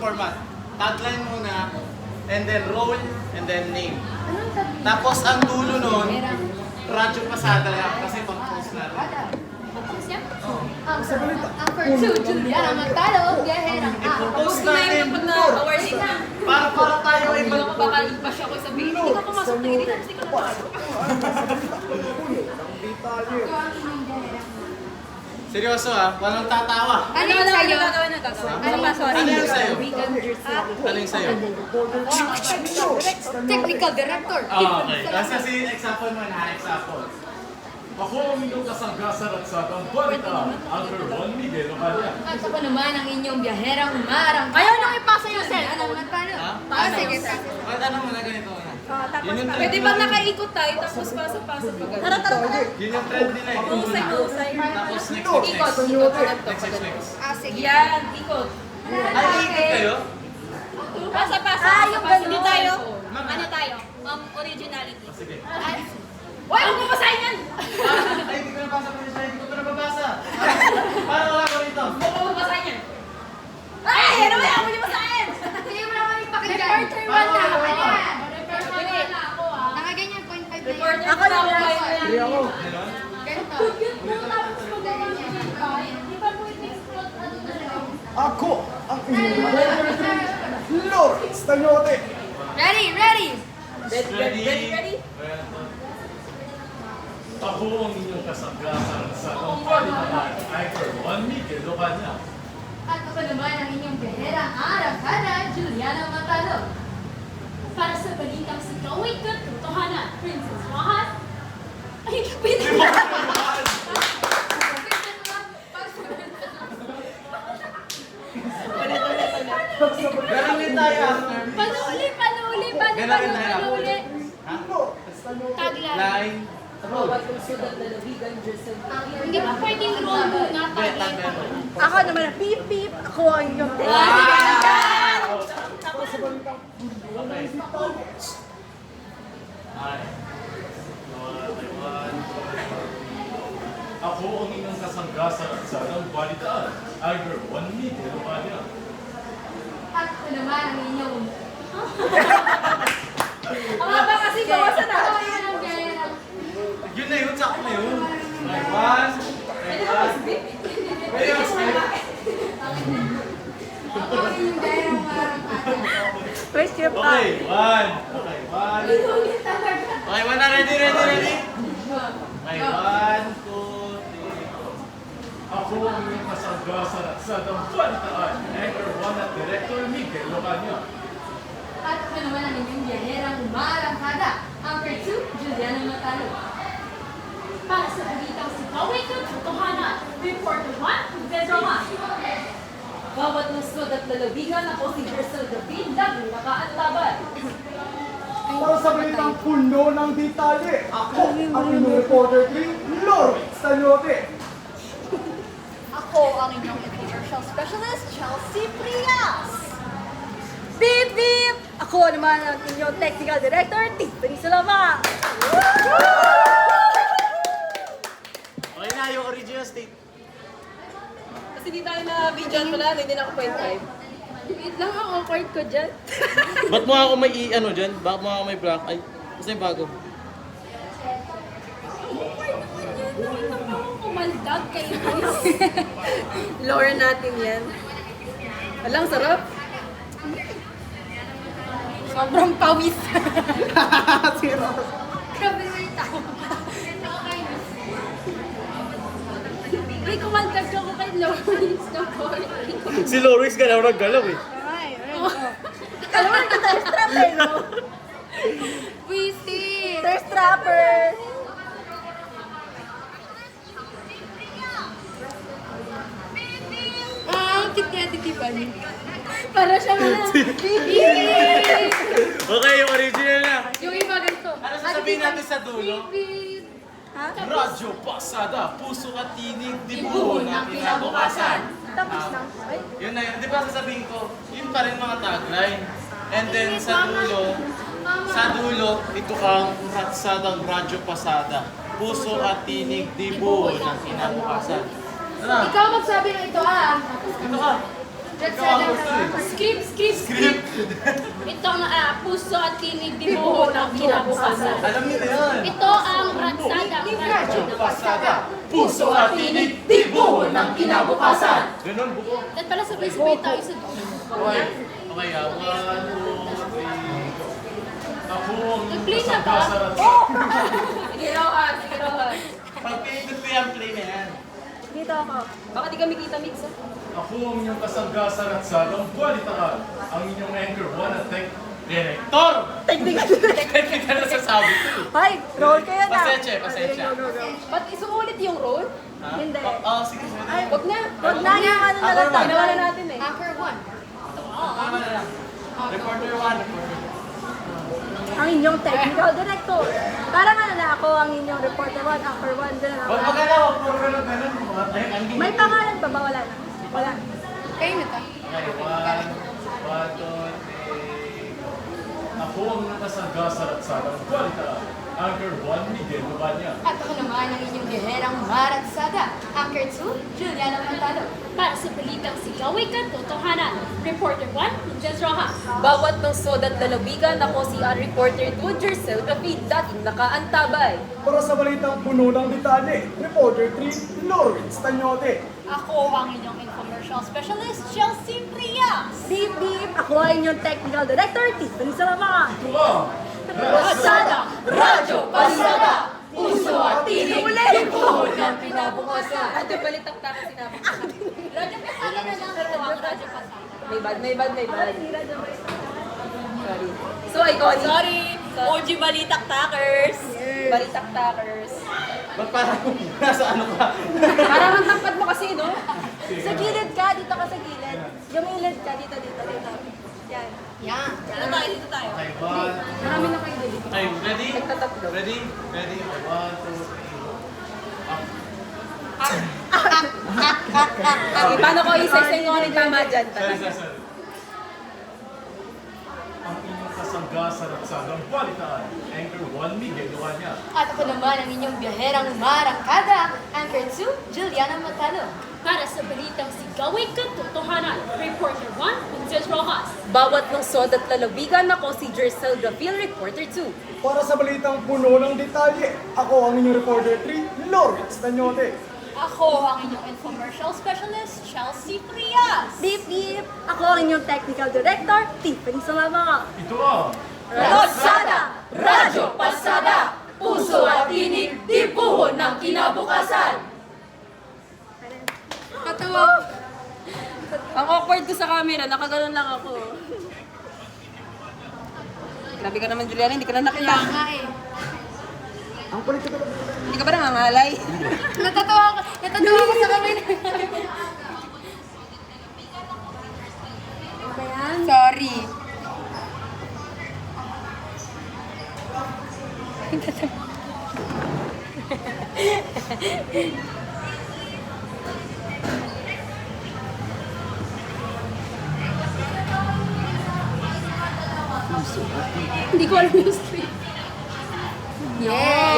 format. Tagline muna, and then role, and then name. Anong sabihin? Tapos ang dulo nun, Radyo Pasada kasi pang-post natin. Tapos yan? Ang for two, Juliana Magtalo, Gaherang Ipopost natin para tayo ay Baka bash ako sabihin, hindi ka pumasok na hindi ka napasok. Seryoso walang tatawa. Ano yung sa'yo? Ano yung sa'yo? Ano yung sa'yo? Technical director. Okay. Kasi si example mo na, example. Ako ang inyong kasanggasan at satang balita, Uncle Ron Miguel Ocalia. At ako naman ang inyong biyaherang umarang. Ayaw nang ipasa yung Juliana cellphone. Magtalo. Ha? Sige, Ano mo na ganito na? Yun yung trend Pwede nila. ba nakaikot tayo tapos pasok-pasok pa Tara, tara, tara. Yun yung trend nila eh. Husay, husay. Tapos next. Ikot, ikot. Next. Sige. Yan, ikot. Ay, ikot kayo? Pasa-pasa. yung ganun. Hindi tayo. Ano tayo? Originality. Sige. Uy, huwag mo basahin yan! Ay, hindi ko nabasa pa siya. Hindi ko pa nababasa. Paano wala ko rito? Huwag mo basahin yan. Ay, ano ba yan? Huwag mo basahin! Hindi mo naman ipakinggan. Reporter one na. Ayan. Reporter one na ako ah. Nakaganyan, 0.5 na yan. Reporter ako na ako. Meron? Ganito. Di ba po i-explode ano na lang? Ako ang inyong Lawrence Tanyote. Ready, ready. Ready? Ako ang inyong kasanggasan at satang balita, Uncle Ron Miguel Ocalia. At ako naman ang inyong biyaherang arangkada, Juliana Magtalo. Para sa balitang si Kaway Katotohanan, Princess Wahas. Ay, pwede Meron din tayo after. Panuli. Ganun tayo Panuli. Ha? Tagline. Line. Bawat susulat na labigan, Jersey. Hindi ba pwedeng roll muna Wait, tagline? Ako naman ang pip pip. Ako ang inyong Tapos sa balitang Okay. Ay. Ako ang inyong kasanggasan at satang balitaan, Uncle Ron Miguel Ocalia. At ako naman ang inyong... Ang haba kasi bawasan na. Ako naman ang biyaherang... Yun na yun, sakto na yun. Okay, one. Pwede mas big. Ako ang inyong biyaherang arangkada. First year pa. Okay, one. Okay, one. Okay, one na. Ready? Okay, one, two, three. Ako ang inyong kasanggasan at satang balitaan, Uncle Ron at Director Miguel Ocalia. At ako naman ang inyong biyaherang umarangkada. Anchor 2, Juliana Magtalo. Para sa balitang si Kaway Katotohanan, Reporter 1, Pedro Mas. Bawat lungsod at lalabigan, ako si Jersey David, nagbulaka at laban. para sa balitang puno ng detalye. Ako ang inyong reporter 3, Lawrence Tanyote. Ako ang inyong commercial specialist, Chelsea Prias. Beep beep! Ako naman ang inyong technical director, Tiffany Salama. Okay na, yung original state. Kasi di tayo na video pala, hindi na ako 0.5. Wait lang ang awkward ko dyan. Ba't mo ako may ano dyan? Bakit mo ako may black? Ay, kasi yung bago. Kumaldag kayo. Lower natin yan. Alang sarap. Sobrang pawis. Grabe naman yung tao. Ay, kumaldag ako kay Lawrence ng Corey. Si Loris galaw eh. Alam mo na kita, thirst trap eh, no? Wisit. Thirst trapper. Cute niya, titipan. Para siya na. Okay, yung original na. Yung iba ganito. Ano sasabihin natin sa dulo? Bibit. Radyo Pasada, puso at tinig, dibuho ng kinabukasan. Tapos na. Ay, Yun na yun. Di ba sasabihin ko, yun pa rin mga tagline. And then sa dulo, ito ang ratsadang Radyo Pasada. Puso at tinig, dibuho ng kinabukasan. Ano? Ikaw magsabi ng ito Ito ka. Let's Ikaw ang gusto eh. Script. Ito ang puso at tinig dibuho ng kinabukasan. Alam niyo na yan. Ito ang ratsadang radyo ng Pasada. Puso at tinig, dibuho ng kinabukasan. Ganun, buko. At pala sabay-sabay tayo sa Okay. Okay, 1, 2, 3, go. Ako ang inyong Play na ba? kasanggasan at Sige, Rohan. Sige, Rohan. Pag pinindot ko yung play na yan. Dito ako. Baka di kami kita mix, ah. Ako ang inyong kasanggasan at sagang balitaan. Ang inyong anchor 1 at tech director. Technical director. Technical na sasabi ko. Hoy, roll kayo na. Pasensya. Go. Ba't isuulit yung role? Ha? Hindi. Oo, sige. Ay, wag na. Huwag na yung ano na lang Ako naman. Ginawa tayo. na natin eh. Anchor 1. Tama na lang. Reporter 1, reporter. Ang inyong technical director. Parang ano na ako ang inyong reporter 1, actor 1, gano'n ako. Huwag magalaw, puro ganun. May pangalan pa ba? Wala na. Wala. Kayo na to. Okay, 1, 2, 3. Ako ang inyong kasanggasan at sagang balitaan. Anchor 1, Miguel Lubanya. At ako naman ang inyong biherang maratsada. Anchor 2, Juliana Montano. Para sa balitang sigaway katotohanan. Reporter 1, Princess Rojas. Bawat lungsod at lalawigan, ako si reporter 2, Jercel David, dating nakaantabay. Para sa balitang puno ng detalye, Reporter 3, Lawrence Tanyote. Ako ang inyong infomercial specialist, Chelsea Prias. Beep, beep. Ako ang inyong technical director, Tiffany Salamanca. Ito ang Ratsada, Radyo Pasada, puso at tinig, dibuho ng kinabukasan. Radyo Balitaktakan sinabi ko. Radyo Pasada na lang ito ang Radyo Pasada. May bad. Sorry. So, iconic. Sorry. OG Balitaktakers. Balitaktakers. Ba't parang nasa ano ka? Parang ang tampad mo kasi, no? Sa gilid ka, dito ka sa gilid. Gumilid ka, dito. Yan. Yan. Dito tayo. Okay, 1. Marami na kayo dito. Okay, ready? Nagtatatlo. Ready? 1, 2, 3. Okay, paano ko isa-isa yung mga tama dyan? Sorry. ang inyong kasanggasan at sagang balitaan. Anchor 1, Miguel Lubanya. At ako naman ang inyong biherang marangkada. Anchor 2, Juliana Montano. Para sa balitang sigaway katotohanan. Reporter 1, Princess Rojas. Bawat lungsod at lalawigan, ako si Jercel David, reporter 2. Para sa balitang puno ng detalye, ako ang inyong Reporter 3, Lawrence Tanyote. Ako ang inyong infomercial specialist, Chelsea Prias. Beep, beep. Ako ang inyong technical director, Tiffany Salamanca. Ito ang Ratsada, Radyo Pasada, puso at tinig, dibuho ng kinabukasan. Katawa. Ang awkward ko sa camera, nakaganon lang ako. Grabe ka naman, Juliana, hindi ka na nakita. Nga eh. Ang politiko ng Hindi ka ba nangangalay? Natatawa ko sa kamay. Sorry. Hindi ko alam yung script. Yeah!